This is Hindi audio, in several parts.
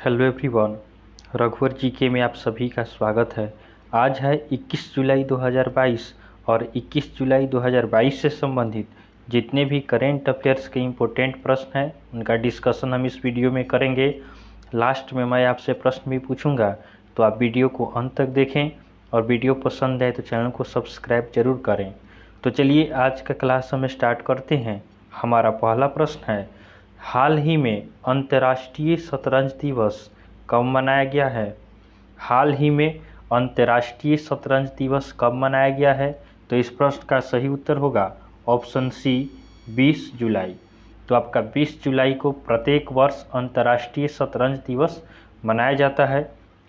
हेलो एवरीवन, रघुवर जीके में आप सभी का स्वागत है। आज है 21 जुलाई 2022 और 21 जुलाई 2022 से संबंधित जितने भी करेंट अफेयर्स के इम्पोर्टेंट प्रश्न हैं उनका डिस्कशन हम इस वीडियो में करेंगे। लास्ट में मैं आपसे प्रश्न भी पूछूंगा, तो आप वीडियो को अंत तक देखें और वीडियो पसंद आए तो चैनल को सब्सक्राइब जरूर करें। तो चलिए आज का क्लास हम स्टार्ट करते हैं। हमारा पहला प्रश्न है, हाल ही में अंतर्राष्ट्रीय शतरंज दिवस कब मनाया गया है? हाल ही में अंतर्राष्ट्रीय शतरंज दिवस कब मनाया गया है? तो इस प्रश्न का सही उत्तर होगा ऑप्शन सी 20 जुलाई। तो आपका 20 जुलाई को प्रत्येक वर्ष अंतर्राष्ट्रीय शतरंज दिवस मनाया जाता है।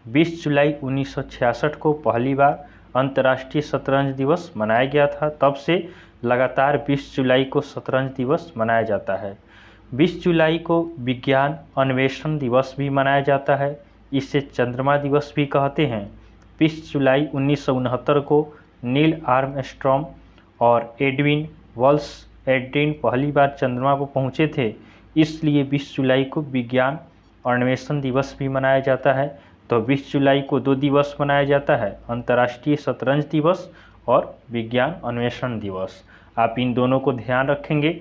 20 जुलाई 1966 को पहली बार अंतर्राष्ट्रीय शतरंज दिवस मनाया गया था, तब से लगातार 20 जुलाई को शतरंज दिवस मनाया जाता है। 20 जुलाई को विज्ञान अन्वेषण दिवस भी मनाया जाता है, इसे चंद्रमा दिवस भी कहते हैं। 20 जुलाई 1969 को नील आर्मस्ट्रॉन्ग और एडविन वॉल्स एल्ड्रिन पहली बार चंद्रमा पर पहुंचे थे, इसलिए 20 जुलाई को विज्ञान अन्वेषण दिवस भी मनाया जाता है। तो 20 जुलाई को दो दिवस मनाया जाता है, अंतर्राष्ट्रीय शतरंज दिवस और विज्ञान अन्वेषण दिवस। आप इन दोनों को ध्यान रखेंगे।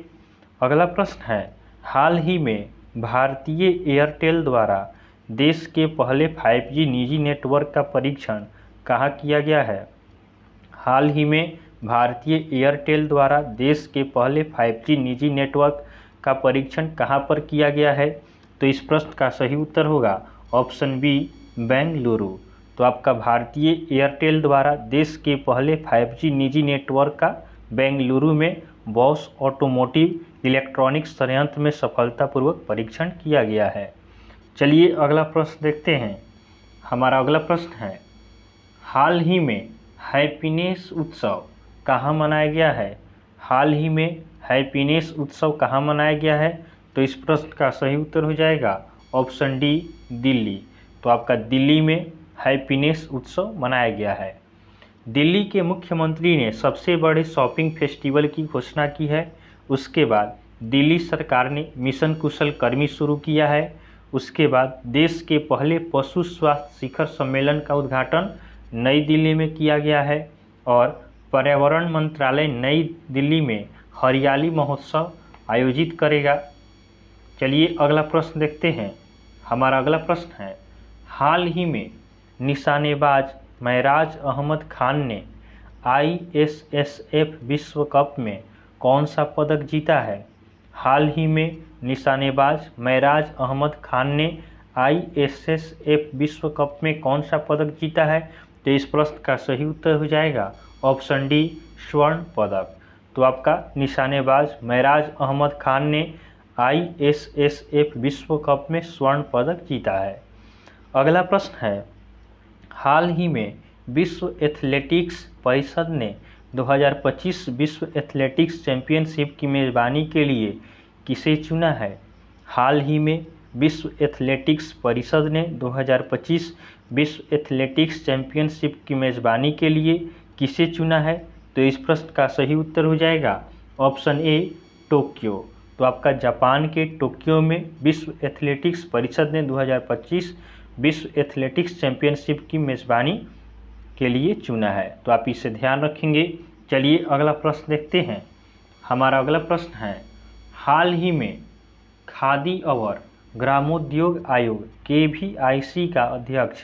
अगला प्रश्न है, हाल ही में भारतीय एयरटेल द्वारा देश के पहले 5G निजी नेटवर्क का परीक्षण कहाँ किया गया है? हाल ही में भारतीय एयरटेल द्वारा देश के पहले 5G निजी नेटवर्क का परीक्षण कहाँ पर किया गया है? तो इस प्रश्न का सही उत्तर होगा ऑप्शन बी बेंगलुरु। तो आपका भारतीय एयरटेल द्वारा देश के पहले 5G निजी नेटवर्क का बेंगलुरु में बॉश ऑटोमोटिव इलेक्ट्रॉनिक्स संयंत्र में सफलतापूर्वक परीक्षण किया गया है। चलिए अगला प्रश्न देखते हैं। हमारा अगला प्रश्न है, हाल ही में हैप्पीनेस उत्सव कहाँ मनाया गया है? हाल ही में हैप्पीनेस उत्सव कहाँ मनाया गया है? तो इस प्रश्न का सही उत्तर हो जाएगा ऑप्शन डी दिल्ली। तो आपका दिल्ली में हैप्पीनेस उत्सव मनाया गया है। दिल्ली के मुख्यमंत्री ने सबसे बड़े शॉपिंग फेस्टिवल की घोषणा की है। उसके बाद दिल्ली सरकार ने मिशन कुशल कर्मी शुरू किया है। उसके बाद देश के पहले पशु स्वास्थ्य शिखर सम्मेलन का उद्घाटन नई दिल्ली में किया गया है और पर्यावरण मंत्रालय नई दिल्ली में हरियाली महोत्सव आयोजित करेगा। चलिए अगला प्रश्न देखते हैं। हमारा अगला प्रश्न है, हाल ही में निशानेबाज महराज अहमद खान ने ISSF विश्व कप में कौन सा पदक जीता है? हाल ही में निशानेबाज महराज अहमद खान ने ISSF विश्व कप में कौन सा पदक जीता है? तो इस प्रश्न का सही उत्तर हो जाएगा ऑप्शन डी स्वर्ण पदक। तो आपका निशानेबाज महराज अहमद खान ने ISSF विश्व कप में स्वर्ण पदक जीता है। अगला प्रश्न है, हाल ही में विश्व एथलेटिक्स परिषद ने 2025 विश्व एथलेटिक्स चैंपियनशिप की मेज़बानी के लिए किसे चुना है? हाल ही में विश्व एथलेटिक्स परिषद ने 2025 विश्व एथलेटिक्स चैंपियनशिप की मेज़बानी के लिए किसे चुना है? तो इस प्रश्न का सही उत्तर हो जाएगा ऑप्शन ए टोक्यो। तो आपका जापान के टोक्यो में विश्व एथलेटिक्स परिषद ने 2025 विश्व एथलेटिक्स चैंपियनशिप की मेज़बानी के लिए चुना है। तो आप इसे ध्यान रखेंगे। चलिए अगला प्रश्न देखते हैं। हमारा अगला प्रश्न है, हाल ही में खादी और ग्रामोद्योग आयोग KVIC का अध्यक्ष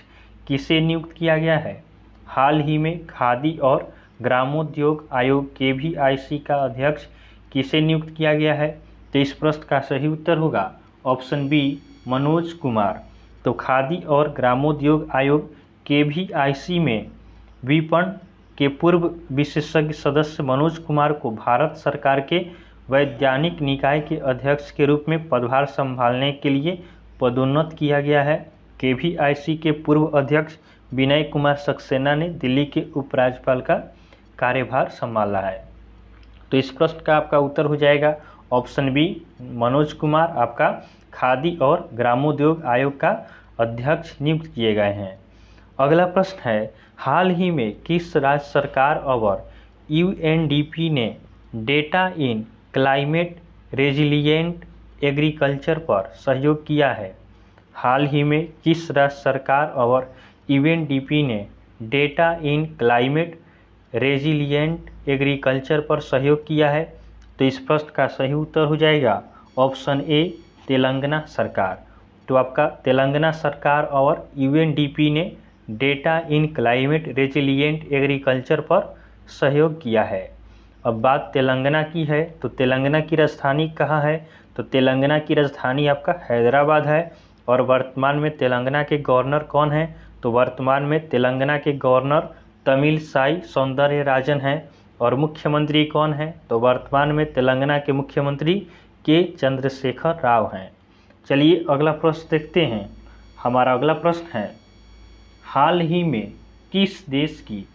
किसे नियुक्त किया गया है? हाल ही में खादी और ग्रामोद्योग आयोग KVIC का अध्यक्ष किसे नियुक्त किया गया है? तो इस प्रश्न का सही उत्तर होगा ऑप्शन बी मनोज कुमार। तो खादी और ग्रामोद्योग आयोग KVIC में विपणन के पूर्व विशेषज्ञ सदस्य मनोज कुमार को भारत सरकार के वैधानिक निकाय के अध्यक्ष के रूप में पदभार संभालने के लिए पदोन्नत किया गया है। KVIC के पूर्व अध्यक्ष विनय कुमार सक्सेना ने दिल्ली के उपराज्यपाल का कार्यभार संभाला है। तो इस प्रश्न का आपका उत्तर हो जाएगा ऑप्शन बी मनोज कुमार आपका खादी और ग्रामोद्योग आयोग का अध्यक्ष नियुक्त किए गए हैं। अगला प्रश्न है, हाल ही में किस राज्य सरकार और UNDP ने डेटा इन क्लाइमेट रेजिलिएंट एग्रीकल्चर पर सहयोग किया है? हाल ही में किस राज्य सरकार और यूएनडीपी ने डेटा इन क्लाइमेट रेजिलिएंट एग्रीकल्चर पर सहयोग किया है? तो इस प्रश्न का सही उत्तर हो जाएगा ऑप्शन ए तेलंगाना सरकार। तो आपका तेलंगाना सरकार और यूएनडीपी ने डेटा इन क्लाइमेट रेजिलिएंट एग्रीकल्चर पर सहयोग किया है। अब बात तेलंगाना की है, तो तेलंगाना की राजधानी कहाँ है? तो तेलंगाना की राजधानी आपका हैदराबाद है। और वर्तमान में तेलंगाना के गवर्नर कौन है? तो वर्तमान में तेलंगाना के गवर्नर तमिलसाई सौंदरराजन हैं। और मुख्यमंत्री कौन है? तो वर्तमान में तेलंगाना के मुख्यमंत्री के चंद्रशेखर राव हैं। चलिए अगला प्रश्न देखते हैं। हमारा अगला प्रश्न है, हाल ही में किस देश की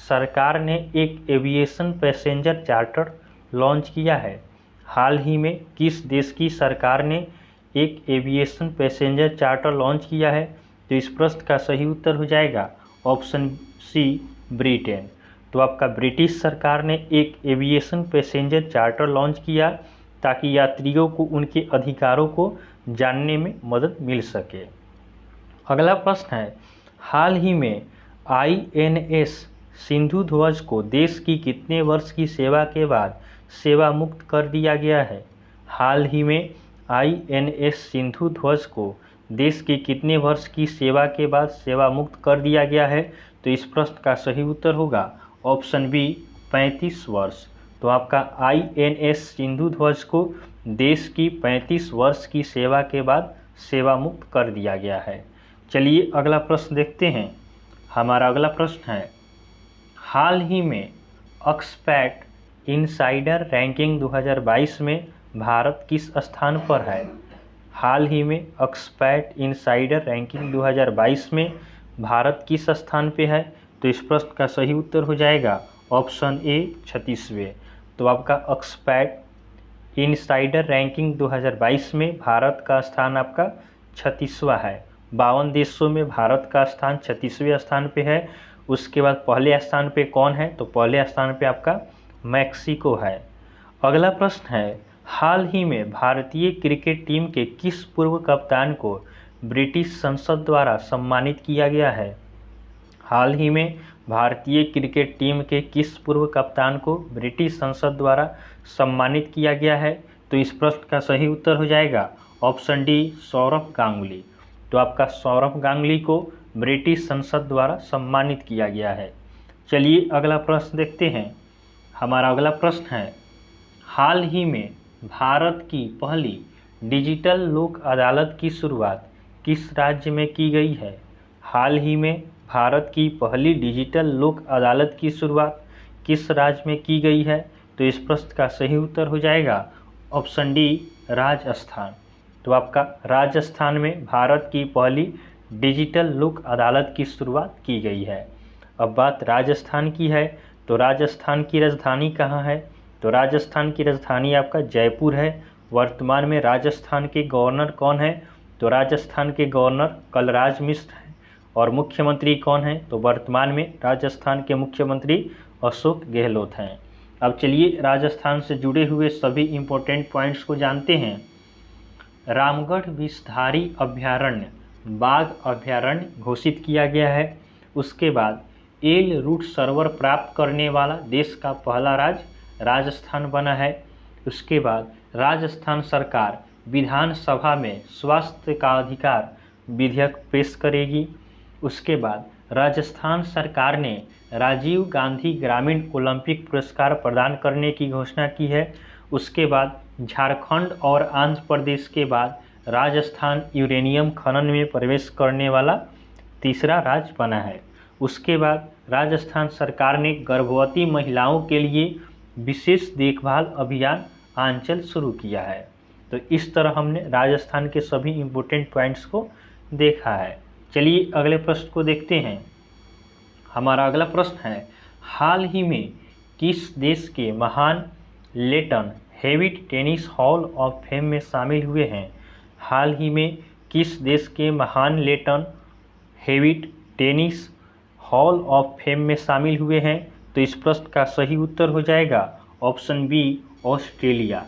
सरकार ने एक एविएशन पैसेंजर चार्टर लॉन्च किया है? हाल ही में किस देश की सरकार ने एक एविएशन पैसेंजर चार्टर लॉन्च किया है? तो इस प्रश्न का सही उत्तर हो जाएगा ऑप्शन सी ब्रिटेन। तो आपका ब्रिटिश सरकार ने एक एविएशन पैसेंजर चार्टर लॉन्च किया ताकि यात्रियों को उनके अधिकारों को जानने में मदद मिल सके। अगला प्रश्न है, हाल ही में आईएनएस सिंधु ध्वज को देश की कितने वर्ष की सेवा के बाद सेवा मुक्त कर दिया गया है? हाल ही में आईएनएस सिंधु ध्वज को देश की कितने वर्ष की सेवा के बाद सेवा मुक्त कर दिया गया है? तो इस प्रश्न का सही उत्तर होगा ऑप्शन बी 35 वर्ष। तो आपका आईएनएस सिंधु ध्वज को देश की 35 वर्ष की सेवा के बाद सेवा मुक्त कर दिया गया है। चलिए अगला प्रश्न देखते हैं। हमारा अगला प्रश्न है, हाल ही में ऑक्सपैट इनसाइडर रैंकिंग 2022 में भारत किस स्थान पर है? हाल ही में ऑक्सपैट इनसाइडर रैंकिंग 2022 में भारत किस स्थान पे है? तो इस प्रश्न का सही उत्तर हो जाएगा ऑप्शन ए 36वें। तो आपका ऑक्सपैट इनसाइडर रैंकिंग 2022 में भारत का स्थान आपका 36वां है। 52 देशों में भारत का स्थान 36वें स्थान पे है। उसके बाद पहले स्थान पे कौन है? तो पहले स्थान पे आपका मैक्सिको है। अगला प्रश्न है, हाल ही में भारतीय क्रिकेट टीम के किस पूर्व कप्तान को ब्रिटिश संसद द्वारा सम्मानित किया गया है? हाल ही में भारतीय क्रिकेट टीम के किस पूर्व कप्तान को ब्रिटिश संसद द्वारा सम्मानित किया गया है? तो इस प्रश्न का सही उत्तर हो जाएगा ऑप्शन डी सौरव गांगुली। तो आपका सौरव गांगुली को ब्रिटिश संसद द्वारा सम्मानित किया गया है। चलिए अगला प्रश्न देखते हैं। हमारा अगला प्रश्न है, हाल ही में भारत की पहली डिजिटल लोक अदालत की शुरुआत किस राज्य में की गई है? हाल ही में भारत की पहली डिजिटल लोक अदालत की शुरुआत किस राज्य में की गई है? तो इस प्रश्न का सही उत्तर हो जाएगा ऑप्शन डी राजस्थान। तो आपका राजस्थान में भारत की पहली डिजिटल लोक अदालत की शुरुआत की गई है। अब बात राजस्थान की है, तो राजस्थान की राजधानी कहाँ है? तो राजस्थान की राजधानी आपका जयपुर है। वर्तमान में राजस्थान के गवर्नर कौन है? तो राजस्थान के गवर्नर कलराज मिश्र हैं। और मुख्यमंत्री कौन है? तो वर्तमान में राजस्थान के मुख्यमंत्री अशोक गहलोत हैं। अब चलिए राजस्थान से जुड़े हुए सभी इम्पोर्टेंट पॉइंट्स को जानते हैं। रामगढ़ विषधारी अभयारण्य बाघ अभयारण्य घोषित किया गया है। उसके बाद एल रूट सर्वर प्राप्त करने वाला देश का पहला राज्य राजस्थान बना है। उसके बाद राजस्थान सरकार विधानसभा में स्वास्थ्य का अधिकार विधेयक पेश करेगी। उसके बाद राजस्थान सरकार ने राजीव गांधी ग्रामीण ओलंपिक पुरस्कार प्रदान करने की घोषणा की है। उसके बाद झारखंड और आंध्र प्रदेश के बाद राजस्थान यूरेनियम खनन में प्रवेश करने वाला तीसरा राज्य बना है। उसके बाद राजस्थान सरकार ने गर्भवती महिलाओं के लिए विशेष देखभाल अभियान आंचल शुरू किया है। तो इस तरह हमने राजस्थान के सभी इम्पोर्टेंट पॉइंट्स को देखा है। चलिए अगले प्रश्न को देखते हैं। हमारा अगला प्रश्न है, हाल ही में किस देश के महान Lleyton Hewitt tennis hall of fame में शामिल हुए हैं? हाल ही में किस देश के महान Lleyton Hewitt tennis hall of fame में शामिल हुए हैं? तो इस प्रश्न का सही उत्तर हो जाएगा ऑप्शन बी ऑस्ट्रेलिया।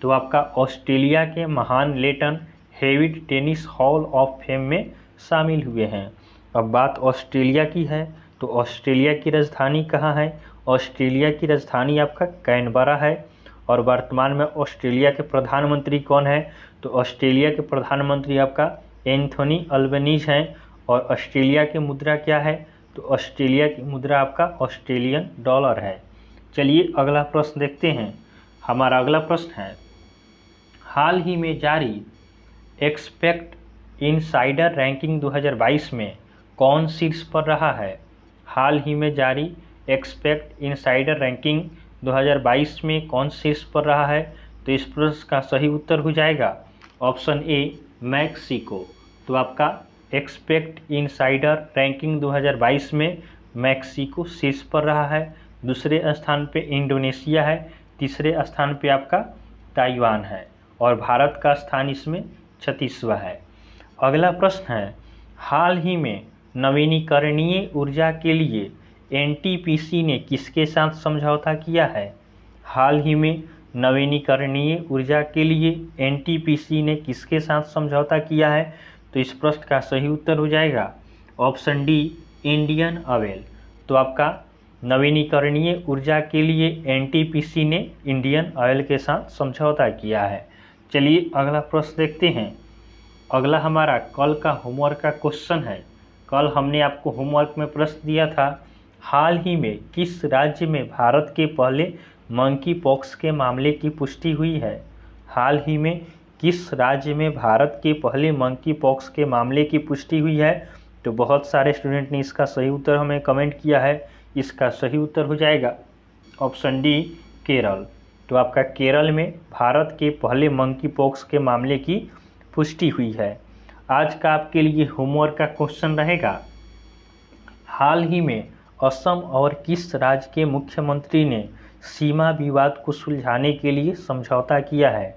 तो आपका ऑस्ट्रेलिया के महान लेटन हेविड टेनिस हॉल ऑफ फेम में शामिल हुए हैं। अब बात ऑस्ट्रेलिया की है, तो ऑस्ट्रेलिया की राजधानी कहाँ है? ऑस्ट्रेलिया की राजधानी आपका कैनबरा है। और वर्तमान में ऑस्ट्रेलिया के प्रधानमंत्री कौन है? तो ऑस्ट्रेलिया के प्रधानमंत्री आपका एंथोनी अल्बनीज हैं। और ऑस्ट्रेलिया की मुद्रा क्या है? तो ऑस्ट्रेलिया की मुद्रा आपका ऑस्ट्रेलियन डॉलर है। चलिए अगला प्रश्न देखते हैं। हमारा अगला प्रश्न है, हाल ही में जारी एक्सपेक्ट इनसाइडर रैंकिंग 2022 में कौन शीर्ष पर रहा है? हाल ही में जारी एक्सपेक्ट इनसाइडर रैंकिंग 2022 में कौन शीर्ष पर रहा है? तो इस प्रश्न का सही उत्तर हो जाएगा ऑप्शन ए मैक्सिको। तो आपका एक्सपेक्ट इनसाइडर रैंकिंग 2022 में मैक्सिको शीर्ष पर रहा है। दूसरे स्थान पे इंडोनेशिया है। तीसरे स्थान पे आपका ताइवान है। और भारत का स्थान इसमें 36वां है। अगला प्रश्न है, हाल ही में नवीनीकरणीय ऊर्जा के लिए एनटीपीसी ने किसके साथ समझौता किया है? हाल ही में नवीनीकरणीय ऊर्जा के लिए एनटीपीसी ने किसके साथ समझौता किया है? तो इस प्रश्न का सही उत्तर हो जाएगा ऑप्शन डी इंडियन ऑयल। तो आपका नवीनीकरणीय ऊर्जा के लिए एनटीपीसी ने इंडियन ऑयल के साथ समझौता किया है। चलिए अगला प्रश्न देखते हैं। अगला हमारा कल का होमवर्क का क्वेश्चन है। कल हमने आपको होमवर्क में प्रश्न दिया था, हाल ही में किस राज्य में भारत के पहले मंकी पॉक्स के मामले की पुष्टि हुई है? हाल ही में किस राज्य में भारत के पहले मंकी पॉक्स के मामले की पुष्टि हुई है? तो बहुत सारे स्टूडेंट ने इसका सही उत्तर हमें कमेंट किया है। इसका सही उत्तर हो जाएगा ऑप्शन डी केरल। तो आपका केरल में भारत के पहले मंकी पॉक्स के मामले की पुष्टि हुई है। आज का आपके लिए होमवर्क का क्वेश्चन रहेगा, हाल ही में असम और किस राज्य के मुख्यमंत्री ने सीमा विवाद को सुलझाने के लिए समझौता किया है?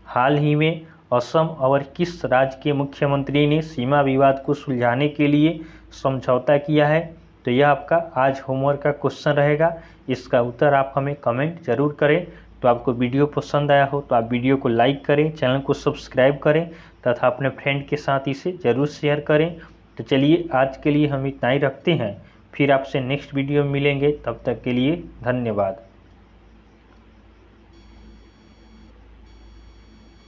हाल ही में असम और किस राज्य के मुख्यमंत्री ने सीमा विवाद को सुलझाने के लिए समझौता किया है? तो यह आपका आज होमवर्क का क्वेश्चन रहेगा। इसका उत्तर आप हमें कमेंट जरूर करें। तो आपको वीडियो पसंद आया हो तो आप वीडियो को लाइक करें, चैनल को सब्सक्राइब करें तथा अपने फ्रेंड के साथ इसे ज़रूर शेयर करें। तो चलिए आज के लिए हम इतना ही रखते हैं, फिर आपसे नेक्स्ट वीडियो में मिलेंगे। तब तक के लिए धन्यवाद।